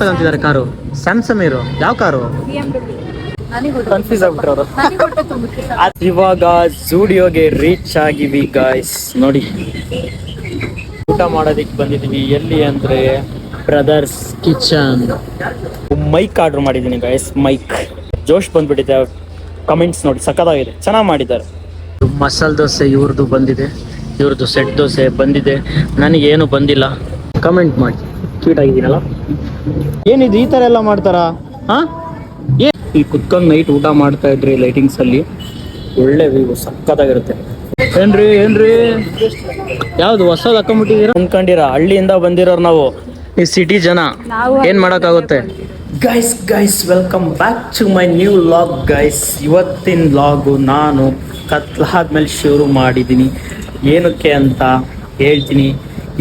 ತಗೊಂತಿದ್ದಾರೆ car. Samsung ಇರೋ ಯಾವ car? Confuse ಆಗ್ಬಿಟ್ರೆ ಇವಾಗ ಜೂಡಿಯೋಗೆ ರೀಚ್ ಆಗಿವಿ ಗಾಯ್ಸ್. ನೋಡಿ ಊಟ ಮಾಡೋದಿಕ್ ಬಂದಿದೀವಿ. ಎಲ್ಲಿ ಅಂದ್ರೆ ಬ್ರದರ್ಸ್ ಕಿಚನ್. ಮೈಕ್ ಆರ್ಡರ್ ಮಾಡಿದ್ದೀನಿ ಗಾಯ್ಸ್. ಮೈಕ್ ಜೋಶ್ ಬಂದ್ಬಿಟ್ಟಿದೆ. ಕಮೆಂಟ್ಸ್ ನೋಡಿ ಸಕ್ಕತ್ತಾಗಿದೆ, ಚೆನ್ನಾಗಿ ಮಾಡಿದ್ದಾರೆ. ಮಸಾಲೆ ದೋಸೆ ಇವ್ರದ್ದು ಬಂದಿದೆ, ಇವ್ರದ್ದು ಸೆಟ್ ದೋಸೆ ಬಂದಿದೆ. ನನಗೇನು ಬಂದಿಲ್ಲ. ಕಮೆಂಟ್ ಮಾಡಿ. ಕ್ಯೂಟ್ ಆಗಿದ್ದೀನಲ್ಲ. ಏನಿದು ಈ ಥರ ಎಲ್ಲ ಮಾಡ್ತಾರಾ? ಹಾಂ, ಇಲ್ಲಿ ಕುತ್ಕೊಂಡು ನೈಟ್ ಊಟ ಮಾಡ್ತಾ ಇದ್ರಿ ಲೈಟಿಂಗ್ಸ್ ಅಲ್ಲಿ. ಒಳ್ಳೆ ವ್ಯೂ, ಸಕ್ಕತ್ತಾಗಿರುತ್ತೆ. ಏನ್ರಿ ಯಾವ್ದು ಹೊಸದು ಹಾಕೊಂಡ್ಬಿಟ್ಟಿದ್ದೀರಾ ಅನ್ಕೊಂಡಿರ? ಹಳ್ಳಿಯಿಂದ ಬಂದಿರೋರು ನಾವು, ಈ ಸಿಟಿ ಜನ ಏನ್ ಮಾಡೋಕ್ಕಾಗುತ್ತೆ. Guys welcome back to my new vlog guys. ಇವತ್ತಿನ ವ್ಲಾಗು ನಾನು ಕತ್ಲಾದ್ಮೇಲೆ ಶುರು ಮಾಡಿದ್ದೀನಿ. ಏನಕ್ಕೆ ಅಂತ ಹೇಳ್ತೀನಿ.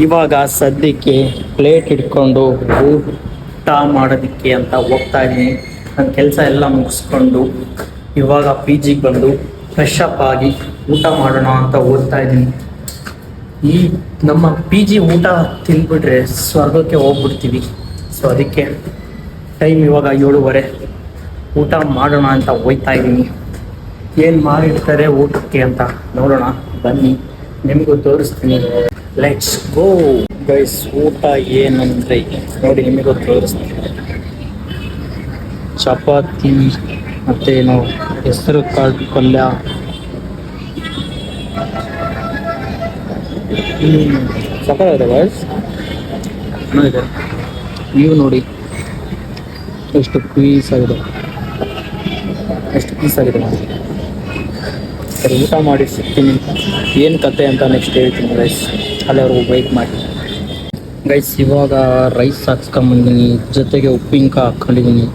ಇವಾಗ ಸದ್ಯಕ್ಕೆ ಪ್ಲೇಟ್ ಇಟ್ಕೊಂಡು ಊಟ ಮಾಡೋದಕ್ಕೆ ಅಂತ ಹೋಗ್ತಾ ಇದ್ದೀನಿ. ನನ್ನ ಕೆಲಸ ಎಲ್ಲ ಮುಗಿಸ್ಕೊಂಡು ಇವಾಗ ಪಿ ಜಿಗೆ ಬಂದು ಫ್ರೆಶ್ ಅಪ್ ಆಗಿ ಊಟ ಮಾಡೋಣ ಅಂತ ಓದ್ತಾ ಇದ್ದೀನಿ. ಈ ನಮ್ಮ ಪಿ ಜಿ ಊಟ ತಿಂದ್ಬಿಟ್ರೆ ಸ್ವರ್ಗಕ್ಕೆ ಹೋಗ್ಬಿಡ್ತೀವಿ. ಸೊ ಅದಕ್ಕೆ ಟೈಮ್ ಇವಾಗ 7:30. ಊಟ ಮಾಡೋಣ ಅಂತ ಹೋಗ್ತಾ ಇದ್ದೀನಿ. ಏನು ಮಾಡಿರ್ತಾರೆ ಊಟಕ್ಕೆ ಅಂತ ನೋಡೋಣ ಬನ್ನಿ, ನಿಮಗೂ ತೋರಿಸ್ತೀನಿ. Let's go guys. ಊಟ ಏನಂದರೆ ನೋಡಿ ನಿಮಗೂ ತೋರಿಸ್ತೀನಿ. ಚಪಾತಿ ಮತ್ತೇನು ಹೆಸರು ಕಾಳು ಪಲ್ಯ. ಸಕ್ಕತ್ತಾಗಿದೆ ಗೈಸ್, ಚೆನ್ನಾಗಿದೆ. ನೀವು ನೋಡಿ ಎಷ್ಟು ಪೀಸ್ ಆಗಿದೆ ಸರಿ, ಊಟ ಮಾಡಿ ಸಿಗ್ತೀನಿ. ಏನು ಕತೆ ಅಂತ ನೆಕ್ಸ್ಟ್ ಹೇಳ್ತೀನಿ ಗೈಸ್. ಅಲ್ಲಿವರೆಗೂ ವೆಯ್ಟ್ ಮಾಡಿ ಗೈಸ್. ಇವಾಗ ರೈಸ್ ಹಾಕ್ಸ್ಕೊಂಬಂದಿನಿ, ಜೊತೆಗೆ ಉಪ್ಪಿನಕಾಯಿ ಹಾಕ್ಕೊಂಡಿದ್ದೀನಿ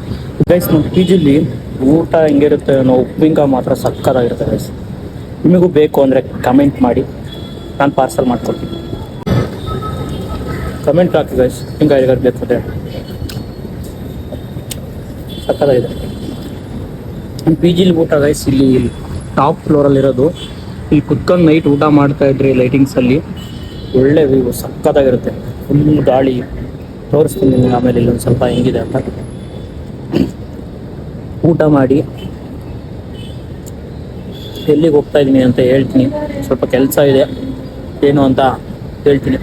ಗೈಸ್. ನಮ್ಮ ಪಿ ಜಿಲಿ ಊಟ ಹೆಂಗಿರುತ್ತೆ ಅನ್ನೋ ಉಪ್ಪಿನಕಾಯಿ ಮಾತ್ರ ಸಕ್ಕತ್ತಾಗಿರುತ್ತೆ ಗೈಸ್. ನಿಮಗೂ ಬೇಕು ಅಂದರೆ ಕಮೆಂಟ್ ಮಾಡಿ, ನಾನು ಪಾರ್ಸಲ್ ಮಾಡ್ಕೊಡ್ತೀನಿ. ಕಮೆಂಟ್ ಹಾಕಿ ಗೈಸ್, ಉಪ್ಪಿನಕಾಯಿ ಯಾರಿಗಾರು ಬೇಕು ಅಂದರೆ. ಸಕ್ಕತ್ತಾಗಿದೆ ನಮ್ಮ ಪಿ ಜಿಲಿ ಊಟ ಗೈಸ್. ಇಲ್ಲಿ ಟಾಪ್ ಫ್ಲೋರಲ್ಲಿರೋದು. ಇಲ್ಲಿ ಕುತ್ಕೊಂಡು ನೈಟ್ ಊಟ ಮಾಡ್ತಾ ಇದ್ರಿ ಲೈಟಿಂಗ್ಸಲ್ಲಿ. ಒಳ್ಳೆ ವ್ಯೂ, ಸಕ್ಕತ್ತಾಗಿರುತ್ತೆ. ಫುಲ್ ಗಾಳಿ. ತೋರಿಸ್ತೀನಿ ನಿಮಗೆ ಆಮೇಲೆ ಇಲ್ಲೊಂದು ಸ್ವಲ್ಪ ಹೆಂಗಿದೆ ಅಂತ. ಊಟ ಮಾಡಿ ಎಲ್ಲಿಗೆ ಹೋಗ್ತಾ ಇದ್ದೀನಿ ಅಂತ ಹೇಳ್ತೀನಿ. ಸ್ವಲ್ಪ ಕೆಲಸ ಇದೆ, ಏನು ಅಂತ ಹೇಳ್ತೀನಿ.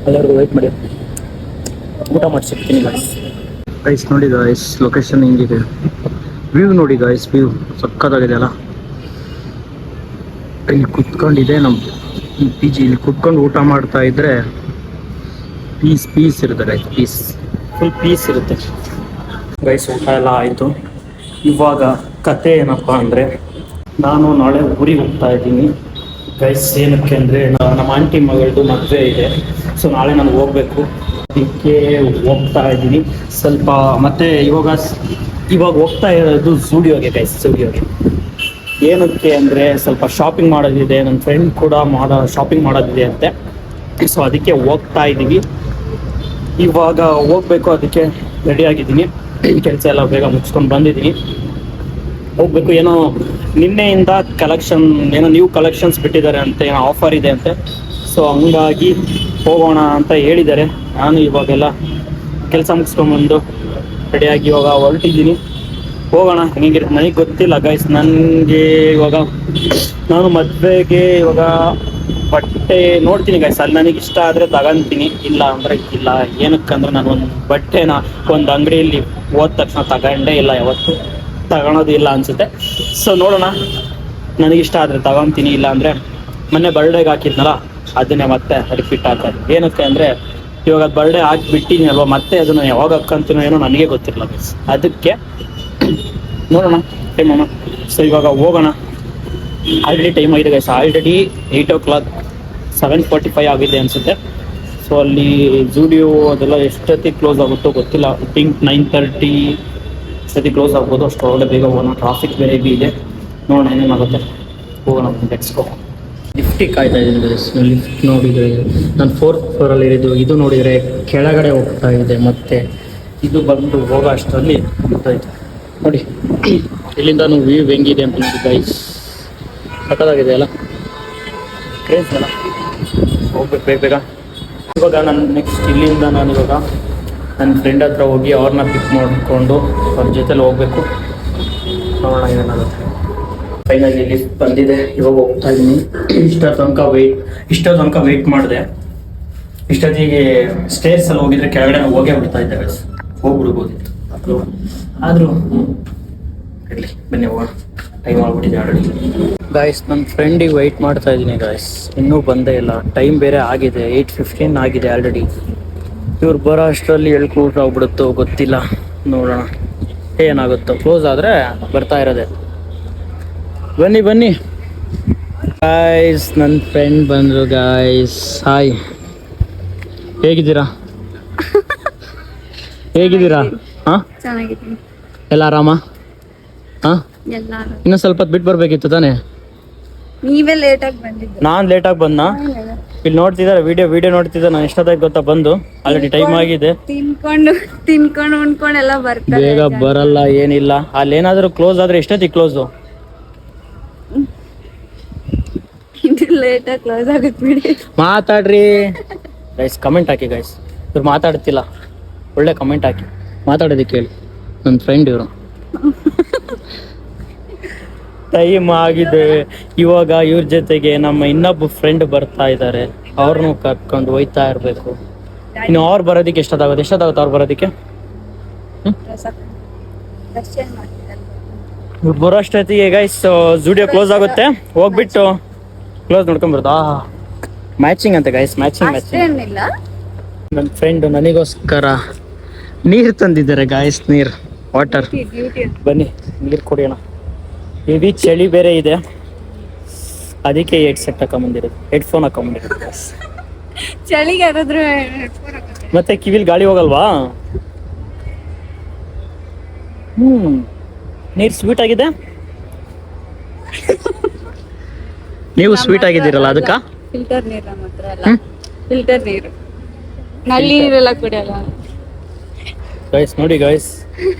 ಎಲ್ಲರಿಗೂ ವೆಯ್ಟ್ ಮಾಡಿ, ಊಟ ಮಾಡಿ ಸಿಗ್ತೀನಿ ಗೈಸ್. ನೋಡಿ ಗೈಸ್, ಲೊಕೇಶನ್ ಹೆಂಗಿದೆ, ವ್ಯೂ ನೋಡಿ ಗೈಸ್. ವ್ಯೂ ಸಕ್ಕತ್ತಾಗಿದೆ ಅಲ್ಲ. ಇಲ್ಲಿ ಕುತ್ಕೊಂಡಿದೆ ನಮ್ಮ ಈ ಪಿ ಜಿ. ಇಲ್ಲಿ ಕುತ್ಕೊಂಡು ಊಟ ಮಾಡ್ತಾ ಇದ್ರೆ ಪೀಸ್ ಇರುತ್ತೆ ಗೈಸ್. ಫುಲ್ ಪೀಸ್ ಇರುತ್ತೆ ಗೈಸ್. ಊಟ ಎಲ್ಲ ಆಯಿತು. ಇವಾಗ ಕತೆ ಏನಪ್ಪ ಅಂದರೆ, ನಾನು ನಾಳೆ ಊರಿಗೆ ಹೋಗ್ತಾ ಇದ್ದೀನಿ ಗೈಸ್. ಏನಕ್ಕೆ ಅಂದರೆ ನಮ್ಮ ಆಂಟಿ ಮಗಳದು ಮದುವೆ ಇದೆ. ಸೊ ನಾಳೆ ನಾನು ಹೋಗಬೇಕು, ಅದಕ್ಕೆ ಹೋಗ್ತಾ ಇದ್ದೀನಿ ಸ್ವಲ್ಪ. ಮತ್ತು ಇವಾಗ ಹೋಗ್ತಾ ಇರೋದು ಜೂಡಿಯೋಗೆ ಗೈಸ್. ಜೂಡಿಯೋಗೆ ಏನಕ್ಕೆ ಅಂದರೆ ಸ್ವಲ್ಪ ಶಾಪಿಂಗ್ ಮಾಡೋದಿದೆ. ನನ್ನ ಫ್ರೆಂಡ್ ಕೂಡ ಶಾಪಿಂಗ್ ಮಾಡೋದಿದೆ ಅಂತೆ. ಸೊ ಅದಕ್ಕೆ ಹೋಗ್ತಾ ಇದ್ದೀವಿ. ಇವಾಗ ಹೋಗ್ಬೇಕು, ಅದಕ್ಕೆ ರೆಡಿಯಾಗಿದ್ದೀನಿ. ಕೆಲಸ ಎಲ್ಲ ಬೇಗ ಮುಗಿಸ್ಕೊಂಡು ಬಂದಿದ್ದೀನಿ. ಹೋಗ್ಬೇಕು. ಏನೋ ನಿನ್ನೆಯಿಂದ ಏನೋ ನ್ಯೂ ಕಲೆಕ್ಷನ್ಸ್ ಬಿಟ್ಟಿದ್ದಾರೆ ಅಂತೆ, ಏನೋ ಆಫರ್ ಇದೆ ಅಂತೆ. ಸೊ ಹಂಗಾಗಿ ಹೋಗೋಣ ಅಂತ ಹೇಳಿದ್ದಾರೆ. ನಾನು ಇವಾಗೆಲ್ಲ ಕೆಲಸ ಮುಗಿಸ್ಕೊಂಡ್ಬಂದು ರೆಡಿಯಾಗಿ ಇವಾಗ ಹೊರಟಿದ್ದೀನಿ. ಹೋಗೋಣ. ಹೆಂಗಿರುತ್ತೆ ನನಗೆ ಗೊತ್ತಿಲ್ಲ ಗೈಸ್. ನನಗೆ ಇವಾಗ ನಾನು ಮದುವೆಗೆ ಇವಾಗ ಬಟ್ಟೆ ನೋಡ್ತೀನಿ ಗೈಸ್. ಅಲ್ಲಿ ನನಗೆ ಇಷ್ಟ ಆದರೆ ತಗೊಂತೀನಿ, ಇಲ್ಲ ಅಂದರೆ ಇಲ್ಲ. ಏನಕ್ಕಂದ್ರೆ ನಾನು ಒಂದು ಅಂಗಡಿಯಲ್ಲಿ ಹೋದ ತಕ್ಷಣ ತಗೊಂಡೇ ಇಲ್ಲ, ಯಾವತ್ತು ತಗೊಳೋದು ಇಲ್ಲ ಅನಿಸುತ್ತೆ. ಸೊ ನೋಡೋಣ, ನನಗಿಷ್ಟ ಆದರೆ ತಗೊತೀನಿ, ಇಲ್ಲ ಅಂದರೆ ಮೊನ್ನೆ ಬರ್ಡೇಗೆ ಹಾಕಿದ್ನಲ್ಲ ಅದನ್ನೇ ಮತ್ತೆ ರಿಪೀಟ್ ಆಗ್ತದೆ. ಏನಕ್ಕೆ ಅಂದರೆ ಇವಾಗ ಬರ್ಡೇ ಹಾಕಿಬಿಟ್ಟಿನಿ ಅಲ್ವಾ, ಮತ್ತೆ ಅದನ್ನು ಯಾವಾಗ ಹಾಕ್ಕಂತೀನೋ ಏನೋ ನನಗೆ ಗೊತ್ತಿರಲ್ಲ ಗೈಸ್. ಅದಕ್ಕೆ ನೋಡೋಣ ಟೈಮ್ ಅಮ್ಮ. ಸೊ ಇವಾಗ ಹೋಗೋಣ. ಆಲ್ರೆಡಿ ಟೈಮ್ ಆಗಿದೆ ಗೈಸ್. ಆಲ್ರೆಡಿ 8 o'clock, 7:45 ಆಗಿದೆ ಅನಿಸುತ್ತೆ. ಸೊ ಅಲ್ಲಿ ಜೂಡಿಯೋ ಅದೆಲ್ಲ ಎಷ್ಟೊತ್ತಿಗೆ ಕ್ಲೋಸ್ ಆಗುತ್ತೋ ಗೊತ್ತಿಲ್ಲ. ಥಿಂಕ್ 9:30 ಸತಿ ಕ್ಲೋಸ್ ಆಗ್ಬೋದು. ಅಷ್ಟೊಳಗಡೆ ಬೇಗ ಹೋಗೋಣ. ಟ್ರಾಫಿಕ್ ಬೇರೆ ಇದೆ. ನೋಡೋಣ ಏನೇನಾಗುತ್ತೆ. ಹೋಗೋಣ, ಲೆಟ್ಸ್ ಗೋ. ಲಿಫ್ಟಿಗೆ ಕಾಯ್ತಾ ಇದ್ದೀನಿ ಗೈಸ್. ಲಿಫ್ಟ್ ನೋಡಿದರೆ ನಾನು 4th ಫ್ಲೋರಲ್ಲಿ ಇರೋದು. ಇದು ನೋಡಿದರೆ ಕೆಳಗಡೆ ಹೋಗ್ತಾ ಇದೆ. ಮತ್ತು ಇದು ಬಂದು ಹೋಗೋ ಅಷ್ಟರಲ್ಲಿ ಗೊತ್ತಾಯಿತು. ನೋಡಿ ಇಲ್ಲಿಂದ ವ್ಯೂ ಹೆಂಗಿದೆ ಅಂತ ನೋಡಿ ಗೈಸ್. ಸಕ್ಕತ್ತಾಗಿದೆ ಅಲ್ಲ, ಕ್ರೇಜ್ ಅಲ್ಲ. ಹೋಗ್ಬೇಕು ಬೇಗ. ಇವಾಗ ನಾನು ನೆಕ್ಸ್ಟ್ ಇಲ್ಲಿಂದ ನಾನು ಇವಾಗ ನನ್ನ ಫ್ರೆಂಡ್ ಹತ್ರ ಹೋಗಿ ಅವ್ರನ್ನ ಪಿಕ್ ಮಾಡಿಕೊಂಡು ಅವ್ರ ಜೊತೆಲಿ ಹೋಗ್ಬೇಕು. ನೋಡೋಣ ಏನಾಗುತ್ತೆ. ಫೈನಲಿ ಲಿಫ್ಟ್ ಬಂದಿದೆ, ಇವಾಗ ಹೋಗ್ತಾ ಇದ್ದೀನಿ. ಇಷ್ಟೋ ತನಕ ವೆಯ್ಟ್ ಮಾಡಿದೆ. ಇಷ್ಟೊತ್ತಿಗೆ ಸ್ಟೇರ್ಸಲ್ಲಿ ಹೋಗಿದ್ರೆ ಕೆಳಗಡೆ ಹೋಗೇ ಬಿಡ್ತಾ ಇದ್ದೆ, ಹೋಗ್ಬಿಡ್ಬೋದಿತ್ತು. ಆದರೂ ಇರಲಿ, ಬನ್ನಿ ಹೋಗೋಣ. ಟೈಮ್ ಆಗ್ಬಿಟ್ಟಿದೆ ಆಲ್ರೆಡಿ. ಗಾಯ್ಸ್, ನನ್ನ ಫ್ರೆಂಡಿಗೆ ವೆಯ್ಟ್ ಮಾಡ್ತಾ ಇದ್ದೀನಿ ಗಾಯ್ಸ್, ಇನ್ನೂ ಬಂದೇ ಇಲ್ಲ. ಟೈಮ್ ಬೇರೆ ಆಗಿದೆ, 8:15 ಆಗಿದೆ ಆಲ್ರೆಡಿ. ಇವ್ರು ಬರೋ ಅಷ್ಟರಲ್ಲಿ ಕ್ಲೋಸ್ ಆಗ್ಬಿಡುತ್ತೋ ಗೊತ್ತಿಲ್ಲ, ನೋಡೋಣ ಏನಾಗುತ್ತೋ. ಕ್ಲೋಸ್ ಆದರೆ ಬರ್ತಾ ಇರೋದೆ. ಬನ್ನಿ ಬನ್ನಿ ಗಾಯ್ಸ್, ನನ್ನ ಫ್ರೆಂಡ್ ಬಂದರು ಗಾಯ್ಸ್. ಹಾಯ್, ಹೇಗಿದ್ದೀರಾ? ಹೇಗಿದ್ದೀರಾ? ಹಾಂ, ಎಲ್ಲ ಆರಾಮ? ಹಾಂ, ಇನ್ನೂ ಸ್ವಲ್ಪ ಹೊತ್ತು ಬಿಟ್ಟು ಬರಬೇಕಿತ್ತು ತಾನೇ? ನೀವೇ ಲೇಟಾಗಿ ಬಂದಿದ್ದು. ನಾನು ಲೇಟಾಗಿ ಬಂದ. ಇಲ್ಲಿ ನೋಡ್ತಿದ್ದಾರೆ, ವಿಡಿಯೋ ನೋಡ್ತಿದ್ದೆ ನಾನು. ಎಷ್ಟೊತ್ತಾಗಿ ಗೊತ್ತಾ ಬಂದು? ಆಲ್ರೆಡಿ ಟೈಮ್ ಆಗಿದೆ. ತಿನ್ಕೊಂಡು ಉಣ್ಕೊಂಡು ಎಲ್ಲ ಬರ್ತಾರೆ. ಬೇಗ ಬರಲ್ಲ, ಏನಿಲ್ಲ. ಅಲ್ಲಿ ಏನಾದರೂ ಕ್ಲೋಸ್ ಆದರೆ ಎಷ್ಟೊತ್ತಿಗೆ ಕ್ಲೋಸು? ಇದು ಲೇಟಾಗಿ ಕ್ಲೋಸ್ ಆಗುತ್ತೆ ಬಿಡಿ. ಮಾತಾಡ್ರಿ ಗೈಸ್, ಕಮೆಂಟ್ ಹಾಕಿ ಗೈಸ್. ಇವ್ರು ಮಾತಾಡ್ತಿಲ್ಲ, ಒಳ್ಳೆ ಕಮೆಂಟ್ ಹಾಕಿ. ಮಾತಾಡೋದಕ್ಕೆ ಹೇಳಿ, ನನ್ನ ಫ್ರೆಂಡ್ ಇವರು. ಟೈಮ್ ಆಗಿದೆ. ಇವಾಗ ಇವ್ರ ಜೊತೆಗೆ ನಮ್ಮ ಇನ್ನೊಬ್ಬ ಫ್ರೆಂಡ್ ಬರ್ತಾ ಇದ್ದಾರೆ, ಅವ್ರನ್ನೂ ಕರ್ಕೊಂಡು ಹೋಯ್ತಾ ಇರಬೇಕು. ಇನ್ನು ಅವ್ರು ಬರೋದಕ್ಕೆ ಎಷ್ಟೊತ್ತಾಗುತ್ತೆ ಅವ್ರು ಬರೋದಕ್ಕೆ? ಬರೋ ಅಷ್ಟೊತ್ತಿಗೆ ಗೈಸ್ ಜುಡಿಯೋ ಕ್ಲೋಸ್ ಆಗುತ್ತೆ. ಹೋಗ್ಬಿಟ್ಟು ಕ್ಲೋಸ್ ನೋಡ್ಕೊಂಡ್ಬರ್ದು. ಮ್ಯಾಚಿಂಗ್ ಅಂತ ಗೈಸ್, ಮ್ಯಾಚಿಂಗ್. ನನ್ನ ಫ್ರೆಂಡ್ ನನಗೋಸ್ಕರ ನೀರು ತಂದಿದ್ದಾರೆ ಗಾಯ್ಸ್, ನೀರು, ವಾಟರ್. ಬನ್ನಿ ನೀರು ಕುಡಿಯೋಣ. ಹೆವಿ ಚಳಿ ಬೇರೆ ಇದೆ, ಅದಕ್ಕೆ ಹೆಡ್ಸೆಟ್ ಹಾಕೊಂಬಂದಿರೋದು, ಹೆಡ್ಫೋನ್ ಹಾಕೊಂಬಂದಿರೋದು. ಚಳಿಗೆ ಯಾರಾದ್ರೂ ಮತ್ತೆ ಕಿವಿಲ್ ಗಾಳಿ ಹೋಗಲ್ವಾ? ನೀರು ಸ್ವೀಟ್ ಆಗಿದೆ. ನೀವು ಸ್ವೀಟ್ ಆಗಿದ್ದೀರಲ್ಲ ಅದಕ್ಕ? ಫಿಲ್ಟರ್ ನೀರು ನಮ್ಮ ಹತ್ರ ಎಲ್ಲ. ಫಿಲ್ಟರ್ ನೀರು, ನಲ್ಲಿ ನೀರೆಲ್ಲ ಕುಡಿಯಲ್ಲ ಗೈಸ್. ನೋಡಿ ಗೈಸ್,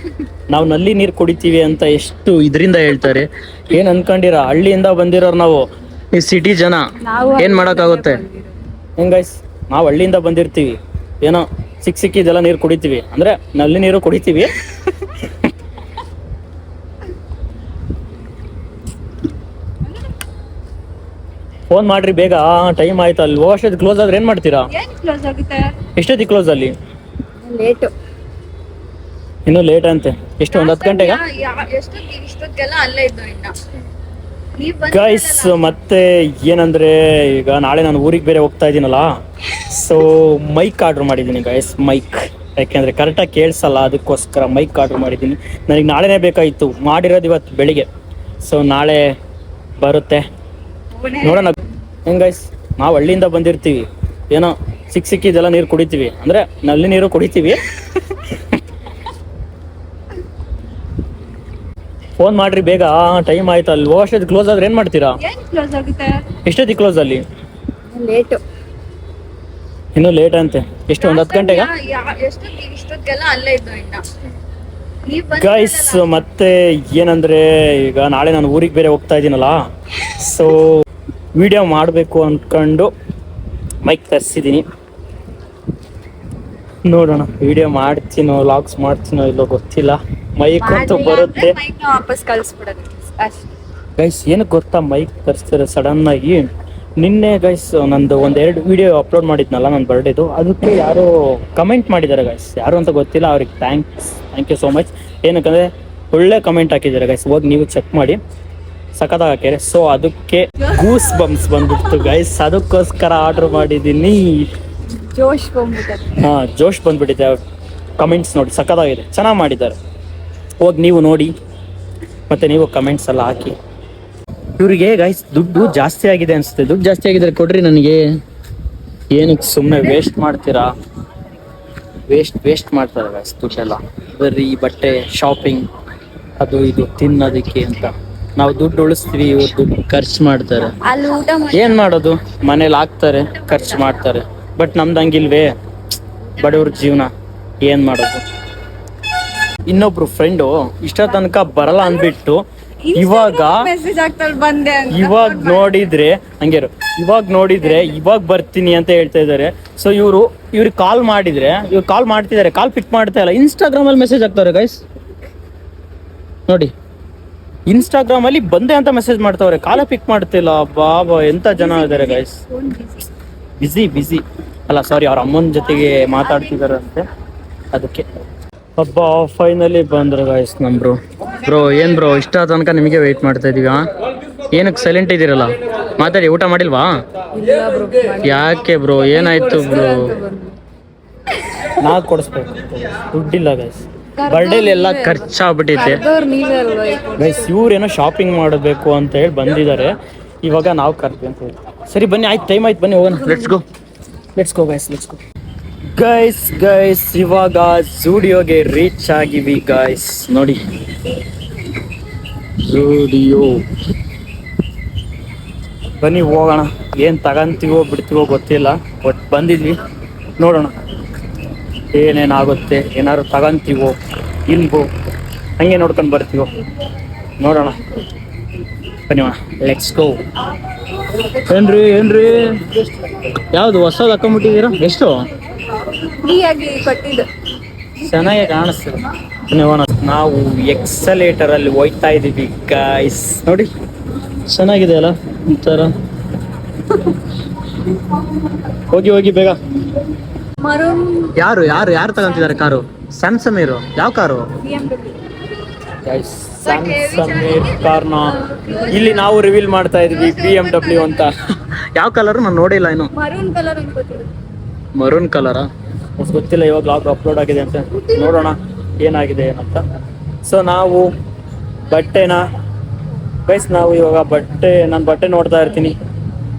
ನಾವು ನಲ್ಲಿ ನೀರು ಕುಡಿತೀವಿ ಅಂತ ಎಷ್ಟು ಇದರಿಂದ ಹೇಳ್ತಾರೆ. ಏನ್ ಅನ್ಕೊಂಡಿರ, ಹಳ್ಳಿಯಿಂದ ಬಂದಿರೋರು ನಾವು, ಈ ಸಿಟಿ ಜನ ಏನ್ ಮಾಡೋಕ್ಕಾಗುತ್ತೆ? ಹೆಂಗ್ ಗೈಸ್, ನಾವು ಹಳ್ಳಿಯಿಂದ ಬಂದಿರ್ತೀವಿ, ಏನೋ ಸಿಕ್ಕಿದ್ದೆಲ್ಲ ನೀರು ಕುಡಿತೀವಿ, ಅಂದ್ರೆ ನಲ್ಲಿ ನೀರು ಕುಡಿತೀವಿ. ಫೋನ್ ಮಾಡ್ರಿ ಬೇಗ, ಟೈಮ್ ಆಯ್ತು. ಅಲ್ಲಿ ಹೋಗೋಷ್ಟೊತ್ತು ಕ್ಲೋಸ್ ಆದ್ರೆ ಏನ್ ಮಾಡ್ತೀರಾ? ಎಷ್ಟೊತ್ತಿಗೆ ಕ್ಲೋಸ್ ಅಲ್ಲಿ? ಲೇಟು, ಇನ್ನೂ ಲೇಟ್ ಅಂತೆ. ಎಷ್ಟು, ಒಂದು 10 ಗಂಟೆಗ? ಗೈಸ್, ಮತ್ತೆ ಏನಂದ್ರೆ ಈಗ ನಾಳೆ ನಾನು ಊರಿಗೆ ಬೇರೆ ಹೋಗ್ತಾ ಇದ್ದೀನಲ್ಲ, ಸೊ ಮೈಕ್ ಆರ್ಡರ್ ಮಾಡಿದ್ದೀನಿ ಗೈಸ್. ಮೈಕ್, ಯಾಕೆಂದ್ರೆ ಕರೆಕ್ಟಾಗಿ ಕೇಳಿಸಲ್ಲ, ಅದಕ್ಕೋಸ್ಕರ ಮೈಕ್ ಆರ್ಡರ್ ಮಾಡಿದ್ದೀನಿ. ನನಗೆ ನಾಳೆನೇ ಬೇಕಾಗಿತ್ತು, ಮಾಡಿರೋದು ಇವತ್ತು ಬೆಳಿಗ್ಗೆ. ಸೊ ನಾಳೆ ಬರುತ್ತೆ, ನೋಡೋಣ. ಹೆಂಗ್ ಗೈಸ್, ನಾವು ಹಳ್ಳಿಯಿಂದ ಬಂದಿರ್ತೀವಿ, ಏನೋ ಸಿಕ್ಕಿದ್ದೆಲ್ಲ ನೀರು ಕುಡಿತೀವಿ, ಅಂದ್ರೆ ನಲ್ಲಿ ನೀರು ಕುಡಿತೀವಿ. ಫೋನ್ ಮಾಡ್ರಿ ಬೇಗ, ಟೈಮ್ ಆಯ್ತು. ಅಲ್ಲಿ ಹೋಗೋಷ್ಟೊತ್ತು ಕ್ಲೋಸ್ ಆದ್ರೆ ಏನ್ ಮಾಡ್ತೀರಾ? ಎಷ್ಟೊತ್ತಿಗೆ ಕ್ಲೋಸ್ ಅಲ್ಲಿ? ಲೇಟು, ಇನ್ನೂ ಲೇಟ್ ಅಂತೆ. ಎಷ್ಟು, ಒಂದು 10 ಗಂಟೆಗ? ಗೈಸ್, ಮತ್ತೆ ಏನಂದ್ರೆ ಈಗ ನಾಳೆ ನಾನು ಊರಿಗೆ ಬೇರೆ ಹೋಗ್ತಾ ಇದ್ದೀನಲ್ಲ, ಸೊ ವಿಡಿಯೋ ಮಾಡಬೇಕು ಅಂದ್ಕೊಂಡು ಮೈಕ್ ತರಿಸಿದ್ದೀನಿ. ನೋಡೋಣ ವಿಡಿಯೋ ಮಾಡ್ತೀನೋ, ಲಾಗ್ಸ್ ಮಾಡ್ತೀನೋ ಇಲ್ಲೋ ಗೊತ್ತಿಲ್ಲ. ಮೈಕ್ ಅಂತೂ ಬರುತ್ತೆ ಗೈಸ್. ಏನಕ್ಕೆ ಗೊತ್ತಾ ಮೈಕ್ ತರಿಸ್ತಾರೆ ಸಡನ್ ಆಗಿ? ನಿನ್ನೆ ಗೈಸ್ ನಂದು ಒಂದೆರಡು ವಿಡಿಯೋ ಅಪ್ಲೋಡ್ ಮಾಡಿದ್ನಲ್ಲ ನನ್ನ ಬರ್ಡೇದು, ಅದಕ್ಕೆ ಯಾರೋ ಕಮೆಂಟ್ ಮಾಡಿದ್ದಾರೆ ಗೈಸ್. ಯಾರು ಅಂತ ಗೊತ್ತಿಲ್ಲ, ಅವ್ರಿಗೆ ಥ್ಯಾಂಕ್ ಯು ಸೋ ಮಚ್. ಏನಕ್ಕಂದರೆ ಒಳ್ಳೆ ಕಮೆಂಟ್ ಹಾಕಿದ್ದಾರೆ ಗೈಸ್, ಹೋಗಿ ನೀವು ಚೆಕ್ ಮಾಡಿ, ಸಖತ್ತಾಗಿ ಹಾಕ್ಯಾರೆ. ಸೊ ಅದಕ್ಕೆ ಗೂಸ್ ಬಂಪ್ಸ್ ಬಂದ್ಬಿಡ್ತು ಗೈಸ್, ಅದಕ್ಕೋಸ್ಕರ ಆರ್ಡರ್ ಮಾಡಿದ್ದೀನಿ. ಜೋಶ್ ಬಂದ್ಬಿಟ್ಟಿದೆ. ಕಮೆಂಟ್ಸ್ ನೋಡಿ, ಸಖತ್ತಾಗಿದೆ, ಚೆನ್ನಾಗಿ ಮಾಡಿದ್ದಾರೆ. ಹೋಗಿ ನೀವು ನೋಡಿ, ಮತ್ತು ನೀವು ಕಮೆಂಟ್ಸ್ ಎಲ್ಲ ಹಾಕಿ. ಇವರಿಗೆ ಗೈಸ್ ದುಡ್ಡು ಜಾಸ್ತಿ ಆಗಿದೆ ಅನಿಸುತ್ತೆ. ದುಡ್ಡು ಜಾಸ್ತಿ ಆಗಿದ್ರೆ ಕೊಡ್ರಿ ನನಗೆ. ಏನಕ್ಕೆ ಸುಮ್ಮನೆ ವೇಸ್ಟ್ ಮಾಡ್ತೀರಾ? ವೇಸ್ಟ್ ಮಾಡ್ತಾರೆ ಗೈಸ್ ದುಡ್ಡೆಲ್ಲ. ಬರೀ ಬಟ್ಟೆ, ಶಾಪಿಂಗ್, ಅದು ಇದು ತಿನ್ನೋದಕ್ಕೆ ಅಂತ ನಾವು ದುಡ್ಡು ಉಳಿಸ್ತೀವಿ, ಇವ್ರು ದುಡ್ಡು ಖರ್ಚು ಮಾಡ್ತಾರೆ. ಏನು ಮಾಡೋದು, ಮನೇಲಿ ಹಾಕ್ತಾರೆ, ಖರ್ಚು ಮಾಡ್ತಾರೆ. ಬಟ್ ನಮ್ದು ಹಂಗಿಲ್ವೇ, ಬಡವ್ರ ಜೀವನ, ಏನು ಮಾಡೋದು? ಇನ್ನೊಬ್ರು ಫ್ರೆಂಡು ಇಷ್ಟ ತನಕ ಬರಲ್ಲ ಅಂದ್ಬಿಟ್ಟು ಇವಾಗ ಮೆಸೇಜ್ ಆಗ್ತಾಳೆ ಬಂದೆ ಅಂತ. ಇವಾಗ ನೋಡಿದ್ರೆ ಹಂಗೇರು ಇವಾಗ ನೋಡಿದ್ರೆ ಇವಾಗ ಬರ್ತೀನಿ ಅಂತ ಹೇಳ್ತಾ ಇದ್ದಾರೆ. ಸೊ ಇವ್ರಿಗೆ ಕಾಲ್ ಮಾಡಿದ್ರೆ ಇವ್ರು ಕಾಲ್ ಮಾಡ್ತಿದ್ದಾರೆ, ಕಾಲ್ ಪಿಕ್ ಮಾಡ್ತಾ ಇಲ್ಲ. ಇನ್ಸ್ಟಾಗ್ರಾಮ್ ಅಲ್ಲಿ ಮೆಸೇಜ್ ಆಗ್ತಾರೆ ಗೈಸ್ ನೋಡಿ. ಇನ್ಸ್ಟಾಗ್ರಾಮ್ ಅಲ್ಲಿ ಬಂದೆ ಅಂತ ಮೆಸೇಜ್ ಮಾಡ್ತಾವ್ರೆ, ಕಾಲ ಪಿಕ್ ಮಾಡ್ತಿಲ್ಲ. ಬಾಬಾ ಎಂತ ಜನ ಇದಾರೆ ಗೈಸ್. ಬಿಸಿ ಅಲ್ಲ ಸಾರಿ, ಅವ್ರ ಅಮ್ಮನ ಜೊತೆಗೆ ಮಾತಾಡ್ತಿದಾರಂತೆ ಅದಕ್ಕೆ. ಹಬ್ಬ ಫೈನಲಿ ಬಂದ್ರು ಗೈಸ್ ನಮ್ ಬ್ರೋ ಏನ್ ಬ್ರೋ ಇಷ್ಟ ತನಕ ನಿಮಗೆ ವೆಯ್ಟ್ ಮಾಡ್ತಾ ಇದೀವಿ. ಏನಕ್ಕೆ ಸೈಲೆಂಟ್ ಇದ್ದೀರಲ್ಲ, ಮಾತಾಡಿ. ಊಟ ಮಾಡಿಲ್ವಾ? ಯಾಕೆ ಬ್ರೋ ಏನಾಯ್ತು ಬ್ರೋ? ನಾ ಕೊಡಿಸ್ಬೇಕು, ದುಡ್ಡಿಲ್ಲ ಗೈಸ್. ಬರ್ಡೇಲಿ ಎಲ್ಲ ಖರ್ಚಾಗ್ಬಿಟ್ಟಿದೆ ಗೈಸ್. ಇವ್ರೇನೋ ಶಾಪಿಂಗ್ ಮಾಡಬೇಕು ಅಂತ ಹೇಳಿ ಬಂದಿದ್ದಾರೆ, ಇವಾಗ ನಾವು ಕರ್ತೀವಿ ಅಂತ ಹೇಳಿ. ಸರಿ ಬನ್ನಿ, ಆಯ್ತು ಟೈಮ್ ಆಯ್ತು, ಬನ್ನಿ ಹೋಗೋಣ. Let's go guys. ಇವಾಗ ಝೂಡಿಯೋಗೆ ರೀಚ್ ಆಗಿವಿ ಗೈಸ್. ನೋಡಿ ಝೂಡಿಯೋ, ಬನ್ನಿ ಹೋಗೋಣ. ಏನು ತಗಂತೀವೋ ಬಿಡ್ತೀವೋ ಗೊತ್ತಿಲ್ಲ, ಬಟ್ ಬಂದಿದ್ವಿ, ನೋಡೋಣ ಏನೇನಾಗುತ್ತೆ. ಏನಾದ್ರು ತಗಂತೀವೋ ಇಲ್ವೋ ಹಂಗೆ ನೋಡ್ಕೊಂಡು ಬರ್ತೀವೋ ನೋಡೋಣ. ಬನ್ನಿ ಹೋಣ, ಲೆಟ್ಸ್ ಗೋ. ಏನ್ರಿ ಯಾವುದು ಹೊಸದು ಹಾಕೊಂಡ್ಬಿಟ್ಟಿದ್ದೀರಾ? ಎಷ್ಟು ಕೊಟ್ಟಿದ್ದು ಚೆನ್ನಾಗಿ ಕಾಣಿಸ್ತದೆ. ನಾವು ಎಕ್ಸಲೇಟರ್ ಅಲ್ಲಿ ಹೋಯ್ತಾ ಇದೀವಿ ಗೈಸ್. ನೋಡಿ ಚೆನ್ನಾಗಿದೆ ಅಲ್ಲ ಒಂಥರ. ಹೋಗಿ ಬೇಗ. ಯಾರು ತಗೊಂತಿದ್ದಾರೆ ಕಾರು? ಸ್ಯಾಮ್ಸಂಗ್ ಇರೋ ಯಾವ ಕಾರು? ಸ್ಯಾಮ್ಸಂಗ್ ಕಾರ್ನ ಇಲ್ಲಿ ನಾವು ರಿವೀಲ್ ಮಾಡ್ತಾ ಇದೀವಿ, BMW ಅಂತ. ಯಾವ ಕಲರ್ ನಾನು ನೋಡಿಲ್ಲ ಇನ್ನು. ಮರೂನ್ ಕಲರಾ? ಗೊತ್ತಿಲ್ಲ, ಇವಾಗ ಲಾಗ್ ಅಪ್ಲೋಡ್ ಆಗಿದೆ ಅಂತ, ನೋಡೋಣ ಏನಾಗಿದೆ ಏನಂತ. ಸೊ ನಾವು ನಾವು ಇವಾಗ ನಾನು ಬಟ್ಟೆ ನೋಡ್ತಾ ಇರ್ತೀನಿ,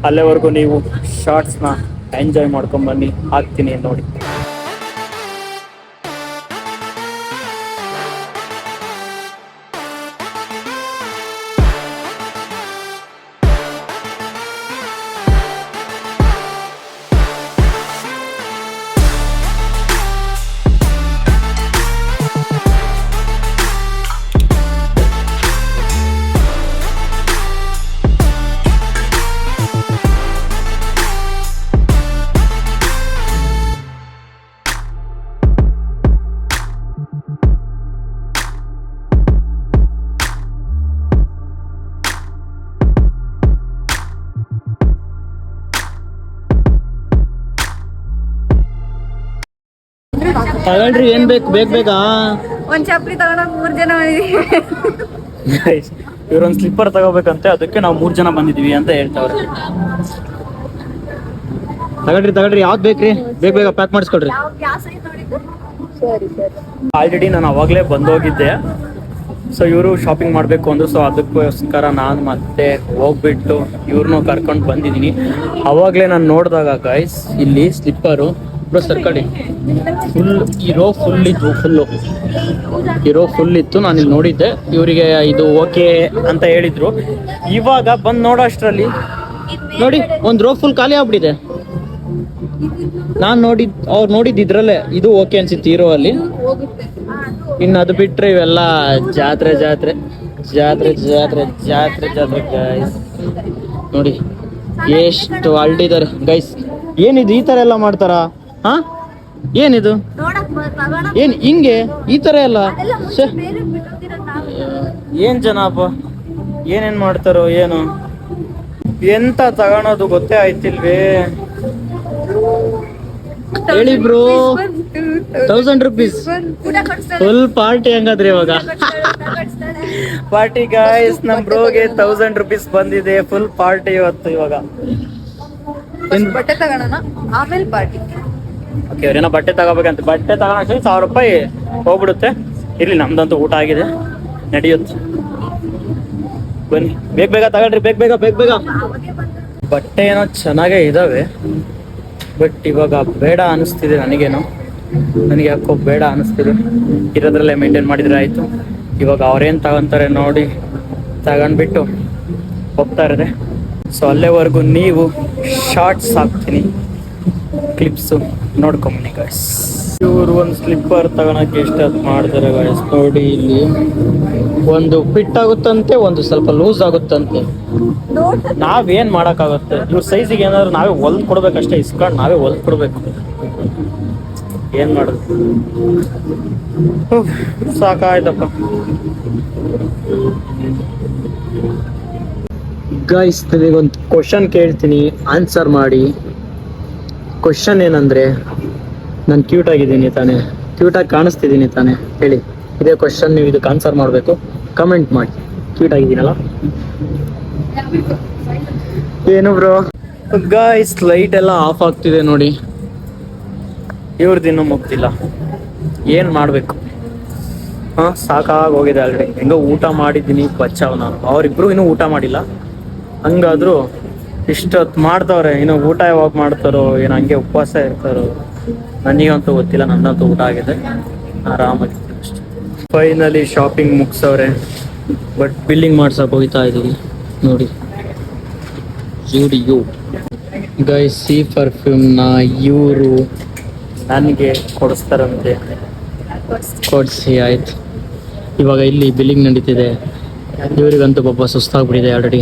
ಅಲ್ಲೇವರೆಗೂ ನೀವು ಶಾರ್ಟ್ಸ್ನ ಎಂಜಾಯ್ ಮಾಡ್ಕೊಂಡ್ ಬನ್ನಿ, ಹಾಕ್ತೀನಿ ನೋಡಿ. ತಗೊಳ್ರಿ, ಏನ್ ಬೇಗ. ಒಂದ್ ಚಪ್ಪಲಿ ತಗೊಂಡೋಗ್ 3 ಜನ ಇವ್ರೊಂದ್ ಸ್ಲಿಪ್ಪರ್ ತಗೋಬೇಕಂತೆ, ಅದಕ್ಕೆ ನಾವು 3 ಜನ ಬಂದಿದೀವಿ ಅಂತ ಹೇಳ್ತಾವ್ರೆ. ತಗೊಳ್ರಿ ಯಾವ್ದು ಬೇಕ್ರಿ? ಬೇಗ ಪ್ಯಾಕ್ ಮಾಡಿಸ್ಕೊಡ್ರಿ. ಆಲ್ರೆಡಿ ನಾನು ಅವಾಗಲೇ ಬಂದೋಗಿದ್ದೆ. ಸೊ ಇವರು ಶಾಪಿಂಗ್ ಮಾಡಬೇಕು ಅಂದ್ರು, ಸೊ ಅದಕ್ಕೋಸ್ಕರ ನಾನು ಮತ್ತೆ ಹೋಗ್ಬಿಟ್ಟು ಇವ್ರನ್ನೂ ಕರ್ಕೊಂಡು ಬಂದಿದ್ದೀನಿ. ಅವಾಗಲೇ ನಾನು ನೋಡಿದಾಗ ಗೈಸ್ ಇಲ್ಲಿ ಸ್ಲಿಪ್ಪರು ಸರ್ಕಡಿ ಫುಲ್ ಇತ್ತು. ನಾನು ಇಲ್ಲಿ ನೋಡಿದ್ದೆ, ಇವರಿಗೆ ಇದು ಓಕೆ ಅಂತ ಹೇಳಿದ್ರು. ಇವಾಗ ಬಂದು ನೋಡೋ ಅಷ್ಟರಲ್ಲಿ ನೋಡಿ ಒಂದು ರೋ ಫುಲ್ ಖಾಲಿ ಆಗ್ಬಿಟ್ಟಿದೆ. ಅವ್ರು ನೋಡಿದ್ದು ಇದ್ರಲ್ಲೇ ಇದು ಓಕೆ ಅನ್ಸಿತ್ತು ಹೀರೋ ಅಲ್ಲಿ. ಇನ್ನು ಅದು ಬಿಟ್ರೆ ಇವೆಲ್ಲ ಜಾತ್ರೆ ಗೈಸ್. ನೋಡಿ ಎಷ್ಟು ಅಲ್ಡಿದ್ದಾರೆ ಗೈಸ್. ಏನಿದು ಈ ತರ ಎಲ್ಲ ಮಾಡ್ತಾರಾ? ಏನಿದು ಏನ್ ಹಿಂಗೆ ಈ ತರ ಎಲ್ಲ? ಏನ್ ಜನಪ್ಪ, ಏನೇನ್ ಮಾಡ್ತಾರೋ ಏನು, ಎಂತ ತಗೊಳೋದು ಗೊತ್ತೇ ಆಯ್ತಿಲ್ವೇ. ಹೇಳಿ ಬ್ರೋ, 1000 rupees ಫುಲ್ ಪಾರ್ಟಿ ಹಂಗಾದ್ರೆ ಇವಾಗ. ಪಾರ್ಟಿ ಗಾಯ್ಸ್, ನಮ್ ಬ್ರೋಗೆ 1000 rupees ಬಂದಿದೆ, ಫುಲ್ ಪಾರ್ಟಿ ಇವತ್ತು. ಇವಾಗ ಬಟ್ಟೆ ತಗೋಣ, ಆಮೇಲೆ ಪಾರ್ಟಿ. ಓಕೆ, ಅವ್ರೇನೋ ಬಟ್ಟೆ ತಗೋಬೇಕಂತ, ಬಟ್ಟೆ ತಗೋಣ 1000 ರೂಪಾಯಿ ಹೋಗ್ಬಿಡುತ್ತೆ. ಇರ್ಲಿ, ನಮ್ದಂತೂ ಊಟ ಆಗಿದೆ, ನಡೆಯುತ್ತೆ. ಬನ್ನಿ ಬೇಗ ತಗೊಳ್ರಿ, ಬೇಗ. ಬಟ್ಟೆ ಏನೋ ಚೆನ್ನಾಗೇ ಇದಾವೆ, ಬಟ್ ಇವಾಗ ಬೇಡ ಅನಿಸ್ತಿದೆ ನನಗೆ ಯಾಕೋ ಬೇಡ ಅನಿಸ್ತಿದೆ. ಇರೋದ್ರಲ್ಲೇ ಮೇಂಟೈನ್ ಮಾಡಿದ್ರೆ ಆಯ್ತು. ಇವಾಗ ಅವ್ರೇನು ತಗೊಂತಾರೆ ನೋಡಿ ತಗೊಂಡ್ಬಿಟ್ಟು ಹೋಗ್ತಾ ಇರೋದೆ. ಸೊ ಅಲ್ಲೇವರೆಗೂ ನೀವು ಶಾರ್ಟ್ಸ್ ಹಾಕ್ತೀನಿ, ಕ್ಲಿಪ್ಸು ನೋಡ್ಕೊಂಬನ್ನಿ ಗಾಯ್ಸ್. ಇವರು ಒಂದು ಸ್ಲಿಪ್ಪರ್ ತಗೊಳಕ್ಕೆ ಎಷ್ಟೊತ್ತು ಮಾಡ್ತಾರೆ guys. ನೋಡಿ ಇಲ್ಲಿ ಒಂದು ಫಿಟ್ ಆಗುತ್ತಂತೆ, ಒಂದು ಸ್ವಲ್ಪ ಲೂಸ್ ಆಗುತ್ತಂತೆ. ನಾವೇನ್ ಮಾಡಕ್ಕಾಗುತ್ತೆ, ಇವ್ರ ಸೈಜಿಗೆ ಏನಾದ್ರು ನಾವೇ ಹೊಲ್ದ್ ಕೊಡ್ಬೇಕಷ್ಟೇ, ಇಸ್ಕೊಂಡು ನಾವೇ ಹೊಲ್ದ್ ಕೊಡ್ಬೇಕು. ಏನ್ ಮಾಡೋದು, ಸಾಕಾಯ್ತಪ್ಪ. ಗೈಸ್, ನಿಮಗೊಂದು ಕ್ವಶನ್ ಕೇಳ್ತೀನಿ, ಆನ್ಸರ್ ಮಾಡಿ. ಕ್ವಶನ್ ಏನಂದ್ರೆ, ನಾನು ಕ್ಯೂಟ್ ಆಗಿದ್ದೀನಿ ತಾನೆ, ಕ್ಯೂಟಾಗಿ ಕಾಣಿಸ್ತಿದ್ದೀನಿ ತಾನೆ, ಹೇಳಿ. ಇದೇ ಕ್ವಶನ್, ನೀವು ಇದಕ್ಕೆ ಆನ್ಸರ್ ಮಾಡಬೇಕು. ಕಮೆಂಟ್ ಮಾಡಿ, ಕ್ಯೂಟ್ ಆಗಿದ್ದೀನಲ್ಲ. ಏನು ಬ್ರೋ ಗೈಸ್, ಲೈಟ್ ಎಲ್ಲ ಆಫ್ ಆಗ್ತಿದೆ ನೋಡಿ. ಇವ್ರದ್ದು ಇನ್ನೂ ಮುಗ್ದಿಲ್ಲ, ಏನು ಮಾಡಬೇಕು? ಸಾಕಾಗಿ ಹೋಗಿದೆ ಆಲ್ರೆಡಿ. ಹೆಂಗೋ ಊಟ ಮಾಡಿದ್ದೀನಿ ಬಚ್ಚಾವ್ ನಾನು, ಅವರಿಬ್ರು ಇನ್ನೂ ಊಟ ಮಾಡಿಲ್ಲ. ಹಂಗಾದ್ರು ಇಷ್ಟೊತ್ತು ಮಾಡ್ತವ್ರೆ, ಇನ್ನು ಊಟ ಯಾವಾಗ ಮಾಡ್ತಾರೋ ಏನು, ಹಂಗೆ ಉಪವಾಸ ಇರ್ತಾರೋ ನನಗಂತೂ ಗೊತ್ತಿಲ್ಲ. ನನ್ನಂತೂ ಊಟ ಆಗಿದೆ, ಆರಾಮಾಗಿತ್ತು ಅಷ್ಟೇ. ಫೈನಲಿ ಶಾಪಿಂಗ್ ಮುಗಿಸವ್ರೆ, ಬಟ್ ಬಿಲ್ಲಿಂಗ್ ಮಾಡ್ಸಕ್ಕೆ ಹೋಗ್ತಾ ಇದ್ದೀವಿ ನೋಡಿ. ಜೂಡಿಯೋ ಗೈಸ್, ಈ ಪರ್ಫ್ಯೂಮ್ನ ಇವರು ನನಗೆ ಕೊಡಿಸ್ತಾರಂತೆ. ಕೊಡಿಸಿ ಆಯ್ತು. ಇವಾಗ ಇಲ್ಲಿ ಬಿಲ್ಲಿಂಗ್ ನಡೀತಿದೆ. ಇವರಿಗಂತೂ ಪಾಪ ಸುಸ್ತಾಗ್ಬಿಟ್ಟಿದೆ ಆಲ್ರೆಡಿ.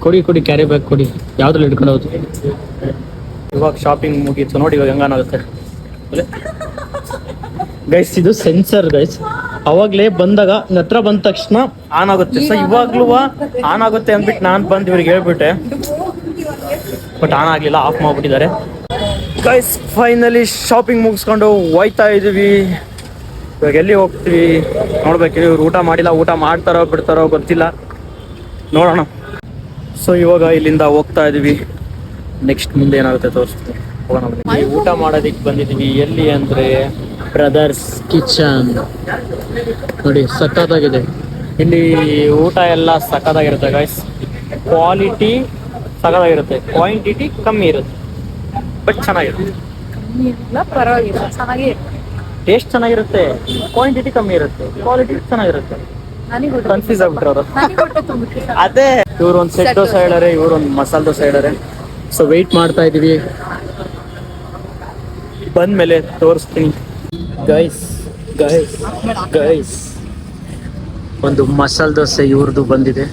ಕೊಡಿ ಕ್ಯಾರಿ ಬ್ಯಾಗ್ ಕೊಡಿ, ಯಾವ್ದ್ರಲ್ಲಿ ಇಟ್ಕೊಂಡು ಹೋದ್ರು. ಇವಾಗ ಶಾಪಿಂಗ್ ಮುಗೀತು ನೋಡಿ. ಇವಾಗ ಹೆಂಗಾನಾಗುತ್ತೆ ಗೈಸ್, ಇದು ಸೆನ್ಸರ್ ಗೈಸ್. ಅವಾಗಲೇ ಬಂದಾಗ ಹತ್ರ ಬಂದ ತಕ್ಷಣ ಆನ್ ಆಗುತ್ತೆ. ಸೊ ಇವಾಗ್ಲೂ ಆನ್ ಆಗುತ್ತೆ ಅಂದ್ಬಿಟ್ಟು ನಾನು ಬಂದು ಇವ್ರಿಗೆ ಹೇಳ್ಬಿಟ್ಟೆ, ಬಟ್ ಆನ್ ಆಗಲಿಲ್ಲ, ಆಫ್ ಮಾಡ್ಬಿಟ್ಟಿದ್ದಾರೆ. ಗೈಸ್, ಫೈನಲಿ ಶಾಪಿಂಗ್ ಮುಗಿಸ್ಕೊಂಡು ಹೋಯ್ತಾ ಇದೀವಿ. ಇವಾಗ ಎಲ್ಲಿ ಹೋಗ್ತೀವಿ ನೋಡ್ಬೇಕು. ಇವ್ರು ಊಟ ಮಾಡಿಲ್ಲ, ಊಟ ಮಾಡ್ತಾರೋ ಬಿಡ್ತಾರೋ ಗೊತ್ತಿಲ್ಲ, ನೋಡೋಣ. ಸೊ ಇವಾಗ ಇಲ್ಲಿಂದ ಹೋಗ್ತಾ ಇದೀವಿ. ನೆಕ್ಸ್ಟ್ ಮುಂದೆ ಏನಾಗುತ್ತೆ ತೋರಿಸ್ತೀವಿ, ಹೋಗೋಣ. ಊಟ ಮಾಡೋದಿಕ್ಕೆ ಬಂದಿದ್ದೀವಿ. ಎಲ್ಲಿ ಅಂದರೆ ಬ್ರದರ್ಸ್ ಕಿಚನ್ ನೋಡಿ, ಸಖತ್ತಾಗಿದೆ. ಇಲ್ಲಿ ಊಟ ಎಲ್ಲ ಸಖತ್ತಾಗಿರುತ್ತೆ ಗೈಸ್. ಕ್ವಾಲಿಟಿ ಸಖತ್ತಾಗಿರುತ್ತೆ, ಕ್ವಾಂಟಿಟಿ ಕಮ್ಮಿ ಇರುತ್ತೆ, ಬಟ್ ಚೆನ್ನಾಗಿರುತ್ತೆ. ಪರವಾಗಿಲ್ಲ, ಚೆನ್ನಾಗಿ ಟೇಸ್ಟ್ ಚೆನ್ನಾಗಿರುತ್ತೆ, ಕ್ವಾಂಟಿಟಿ ಕಮ್ಮಿ ಇರುತ್ತೆ, ಕ್ವಾಲಿಟಿ ಚೆನ್ನಾಗಿರುತ್ತೆ. ಕನ್ಫ್ಯೂಸ್ ಆಗ್ಬಿಟ್ರೆ ಅವರು. ಅದೇ ಇವ್ರು ಒಂದು ಸೆಟ್ ದೋಸೆ ಹೇಳಾರೆ, ಇವ್ರು ಒಂದು ಮಸಾಲೆ ದೋಸೆ ಹೇಳಾರೆ. ಸೊ ವೆಯ್ಟ್ ಮಾಡ್ತಾ ಇದೀವಿ, ಬಂದ್ಮೇಲೆ ತೋರಿಸ್ತೀನಿ. ಗೈಸ್ ಒಂದು ಮಸಾಲೆ ದೋಸೆ ಇವ್ರದ್ದು ಬಂದಿದೆ,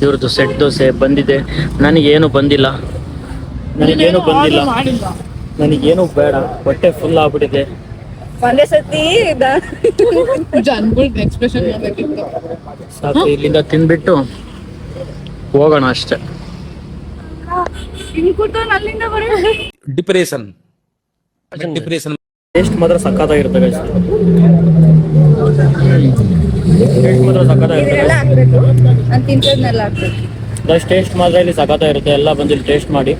ಇವ್ರದ್ದು ಸೆಟ್ ದೋಸೆ ಬಂದಿದೆ. ನನಗೇನು ಬಂದಿಲ್ಲ, ನನಗೇನು ಬೇಡ, ಹೊಟ್ಟೆ ಫುಲ್ ಆಗ್ಬಿಟ್ಟಿದೆ. ಒಂದೇ ಸತಿ ಎಕ್ಸ್ಪ್ರೆಷನ್ ನೋಡ್ಬೇಕಿತ್ತು. ಸಾಕು, ಇಲ್ಲಿಂದ ತಿಂದ್ಬಿಟ್ಟು ಹೋಗೋಣ ಅಷ್ಟೇ. ಡಿಪ್ರೆಷನ್ ಟೇಸ್ಟ್ ಮಾತ್ರ ಸಖತ್ತಾಗಿರುತ್ತೆ ಗೈಸ್. ಟೇಸ್ಟ್ ಮಾತ್ರ ಸಖತ್ತಾಗಿರುತ್ತೆ ನಾನು ತಿಂತದ್ನೆಲ್ಲ ಹಾಕ್ಬೇಕು. ಗೈಸ್, ಟೇಸ್ಟ್ ಮಾತ್ರ ಇಲ್ಲಿ ಸಖತ್ತಾಗಿರುತ್ತೆ. ಎಲ್ಲ ಬಂದು ಇಲ್ಲಿ ಟೇಸ್ಟ್ ಮಾಡಿ.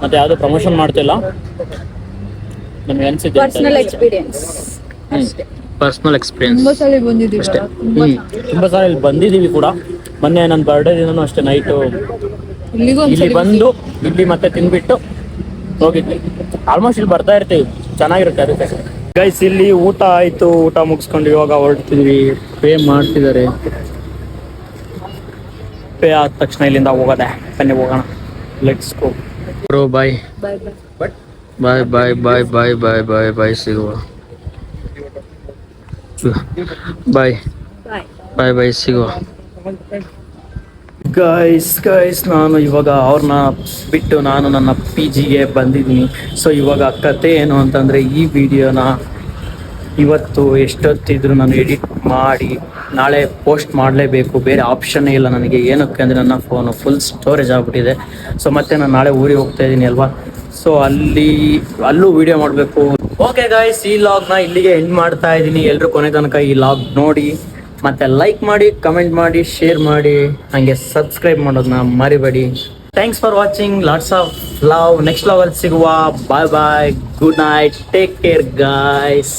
ಮತ್ತೆ ಯಾವುದು ಪ್ರಮೋಷನ್ ಮಾಡ್ತಿಲ್ಲ, ನಮ್ಗೆ ಅನ್ಸಿದ್ದು ಪರ್ಸನಲ್ ಎಕ್ಸ್ಪೀರಿಯನ್ಸ್ ಅಷ್ಟೇ. ಪರ್ಸನಲ್ ಎಕ್ಸ್ಪೀರಿಯನ್ಸ್ ತುಂಬಾ ಸಲ ಬಂದಿದ್ದೀವಿ ಅಷ್ಟೇ. ತುಂಬ ಸಲ ಇಲ್ಲಿ ಬಂದಿದ್ದೀವಿ ಕೂಡ. ಮೊನ್ನೆ ನನ್ನ ಬರ್ಡೇ ದಿನನೂ ಅಷ್ಟೇ, ನೈಟು ಇಲ್ಲಿ ಬಂದು ಇಲ್ಲಿ ಮತ್ತೆ ತಿಂದ್ಬಿಟ್ಟು ಹೋಗಿದ್ವಿ. ಆಲ್ಮೋಸ್ಟ್ ಇಲ್ಲಿ ಬರ್ತಾ ಇರ್ತೀವಿ, ಚೆನ್ನಾಗಿರುತ್ತೆ ಅದಕ್ಕೆ. ಗೈಸ್, ಇಲ್ಲಿ ಊಟ ಆಯ್ತು, ಊಟ ಮುಗಿಸ್ಕೊಂಡು ಇವಾಗ ಹೊರಡ್ತಿದ್ವಿ. ಪೇ ಮಾಡ್ತಿದ್ದಾರೆ, ಪೇ ಆದ ತಕ್ಷಣ ಇಲ್ಲಿಂದ ಹೋಗೋದೆ. ಬನ್ನಿ ಹೋಗೋಣ, ಲೆಟ್ಸ್ ಗೋ ಬ್ರೋ. ಬಾಯ್ ಬಾಯ್ ಬಾಯ್ ಸಿಗುವ. ಬಾಯ್ ಸಿಗುವ. ಗೈಸ್ ನಾನು ಇವಾಗ ಅವ್ರನ್ನ ಬಿಟ್ಟು ನಾನು ನನ್ನ PGಗೆ ಬಂದಿದ್ದೀನಿ. ಸೊ ಇವಾಗ ಕತೆ ಏನು ಅಂತಂದರೆ, ಈ ವಿಡಿಯೋನ ಇವತ್ತು ಎಷ್ಟೊತ್ತಿದ್ರು ನಾನು ಎಡಿಟ್ ಮಾಡಿ ನಾಳೆ ಪೋಸ್ಟ್ ಮಾಡಲೇಬೇಕು, ಬೇರೆ ಆಪ್ಷನ್ನೇ ಇಲ್ಲ ನನಗೆ. ಏನಕ್ಕೆ ಅಂದರೆ ನನ್ನ ಫೋನು ಫುಲ್ ಸ್ಟೋರೇಜ್ ಆಗಿಬಿಟ್ಟಿದೆ. ಸೊ ಮತ್ತೆ ನಾನು ನಾಳೆ ಊರಿಗೆ ಹೋಗ್ತಾ ಇದ್ದೀನಿ ಅಲ್ವಾ, ಸೊ ಅಲ್ಲೂ ವಿಡಿಯೋ ಮಾಡಬೇಕು. ಓಕೆ ಗೈಸ್, ಈ ಲಾಗ್ನ ಇಲ್ಲಿಗೆ ಎಂಡ್ ಮಾಡ್ತಾ ಇದ್ದೀನಿ. ಎಲ್ಲರೂ ಕೊನೆ ತನಕ ಈ ಲಾಗ್ ನೋಡಿ, ಮತ್ತೆ ಲೈಕ್ ಮಾಡಿ, ಕಮೆಂಟ್ ಮಾಡಿ, ಶೇರ್ ಮಾಡಿ, ಹಾಗೆ ಸಬ್ಸ್ಕ್ರೈಬ್ ಮಾಡೋದನ್ನ ಮರಿಬೇಡಿ. Thanks for watching, lots of love. Next ಲಾಗಲ್ಲಿ ಸಿಗುವ. Bye, good night, take care guys.